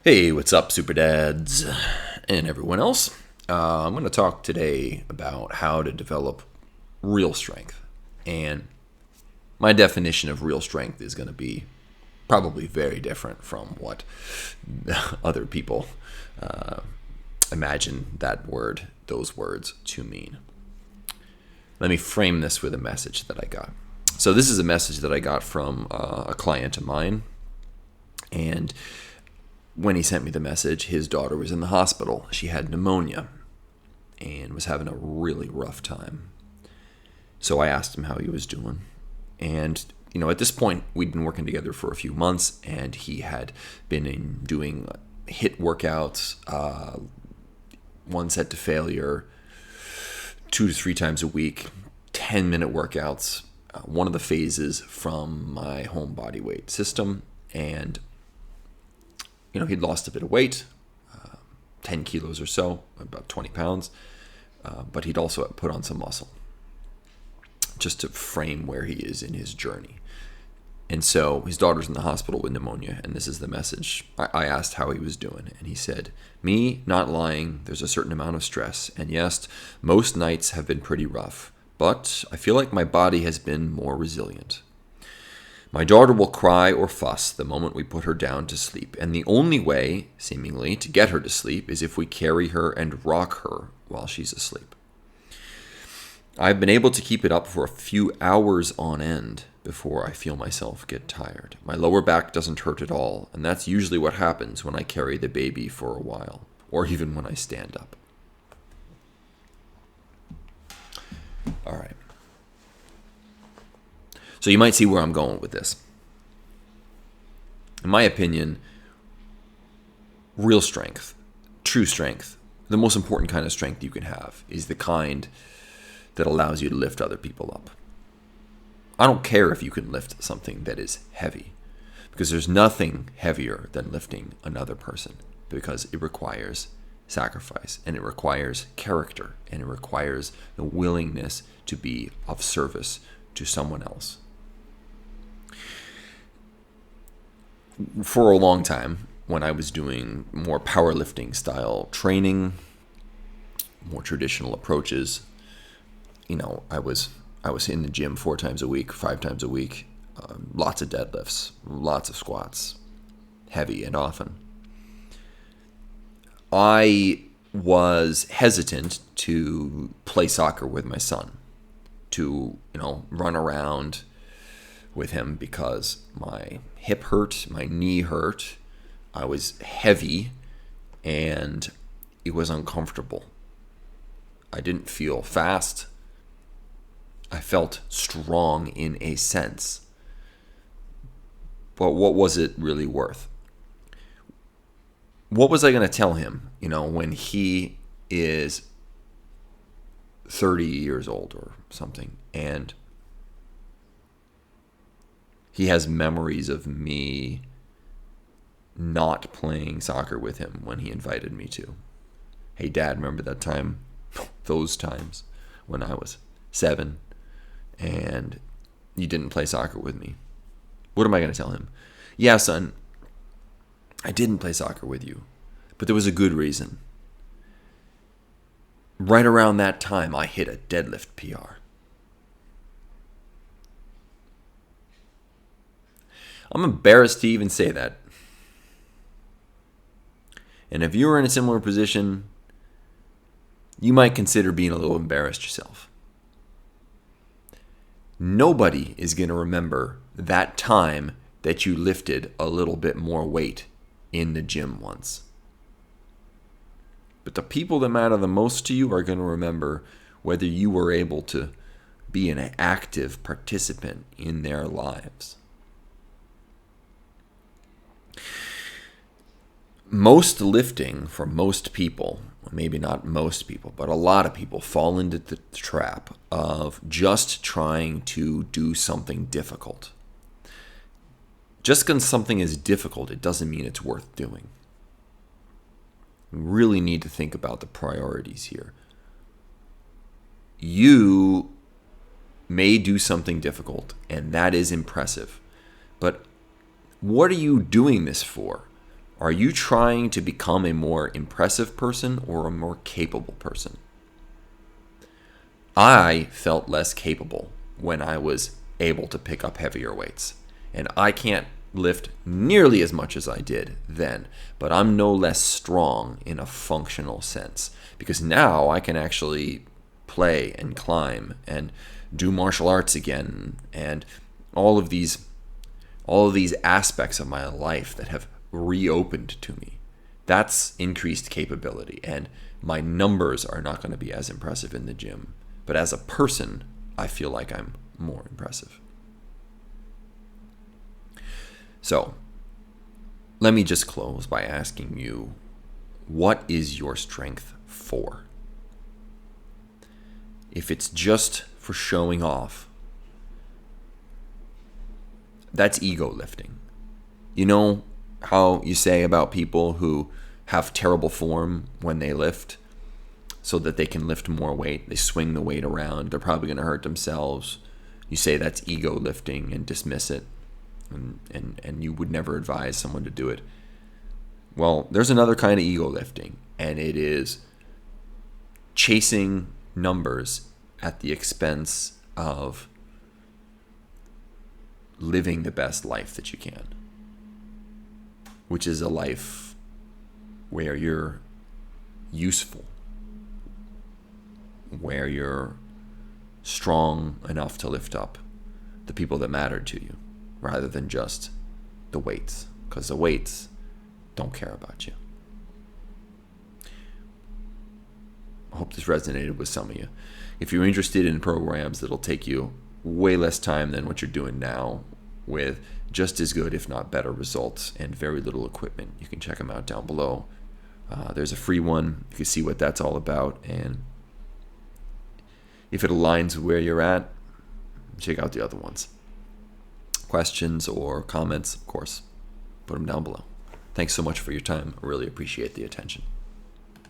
Hey, what's up, Superdads and everyone else? I'm going to talk today about how to develop real strength. And my definition of real strength is going to be probably very different from what other people imagine those words to mean. Let me frame this with a message that I got. So this is a message that I got from a client of mine. And when he sent me the message, his daughter was in the hospital. She had pneumonia and was having a really rough time. So I asked him how he was doing. And, at this point, we'd been working together for a few months, and he had been doing HIIT workouts, one set to failure, 2 to 3 times a week, 10-minute workouts, one of the phases from my home Bodyweight system. And he'd lost a bit of weight, 10 kilos or so, about 20 pounds, but he'd also put on some muscle, just to frame where he is in his journey. And so his daughter's in the hospital with pneumonia, and this is the message. I asked how he was doing, and he said, "Me, not lying, there's a certain amount of stress, and yes, most nights have been pretty rough, but I feel like my body has been more resilient. My daughter will cry or fuss the moment we put her down to sleep, and the only way, seemingly, to get her to sleep is if we carry her and rock her while she's asleep. I've been able to keep it up for a few hours on end before I feel myself get tired. My lower back doesn't hurt at all, and that's usually what happens when I carry the baby for a while, or even when I stand up." All right. So you might see where I'm going with this. In my opinion, real strength, true strength, the most important kind of strength you can have is the kind that allows you to lift other people up. I don't care if you can lift something that is heavy, because there's nothing heavier than lifting another person, because it requires sacrifice, and it requires character, and it requires the willingness to be of service to someone else. For a long time, when I was doing more powerlifting style training, more traditional approaches, I was in the gym 4 times a week, 5 times a week, lots of deadlifts, lots of squats, heavy and often. I was hesitant to play soccer with my son, to run around with him, because my hip hurt, my knee hurt, I was heavy, and it was uncomfortable. I didn't feel fast. I felt strong in a sense. But what was it really worth? What was I going to tell him, when he is 30 years old or something, and he has memories of me not playing soccer with him when he invited me to? Hey, Dad, remember that time? Those times when I was 7 and you didn't play soccer with me. What am I going to tell him? Yeah, son, I didn't play soccer with you, but there was a good reason. Right around that time, I hit a deadlift PR. I'm embarrassed to even say that. And if you were in a similar position, you might consider being a little embarrassed yourself. Nobody is going to remember that time that you lifted a little bit more weight in the gym once. But the people that matter the most to you are going to remember whether you were able to be an active participant in their lives. Most lifting for most people, maybe not most people, but a lot of people fall into the trap of just trying to do something difficult. Just because something is difficult, it doesn't mean it's worth doing. We really need to think about the priorities here. You may do something difficult, and that is impressive. But what are you doing this for? Are you trying to become a more impressive person or a more capable person? I felt less capable when I was able to pick up heavier weights. And I can't lift nearly as much as I did then, but I'm no less strong in a functional sense because now I can actually play and climb and do martial arts again, and all of these aspects of my life that have reopened to me. That's increased capability, and my numbers are not going to be as impressive in the gym, but as a person, I feel like I'm more impressive. So, let me just close by asking you, what is your strength for? If it's just for showing off, that's ego lifting. You know how you say about people who have terrible form when they lift so that they can lift more weight? They swing the weight around. They're probably going to hurt themselves. You say that's ego lifting and dismiss it. And you would never advise someone to do it. Well, there's another kind of ego lifting, and it is chasing numbers at the expense of living the best life that you can, which is a life where you're useful, where you're strong enough to lift up the people that matter to you, rather than just the weights, because the weights don't care about you. I hope this resonated with some of you. If you're interested in programs that'll take you way less time than what you're doing now with just as good, if not better results and very little equipment, you can check them out down below. There's a free one. You can see what that's all about. And if it aligns with where you're at, check out the other ones. Questions or comments, of course, put them down below. Thanks so much for your time. I really appreciate the attention.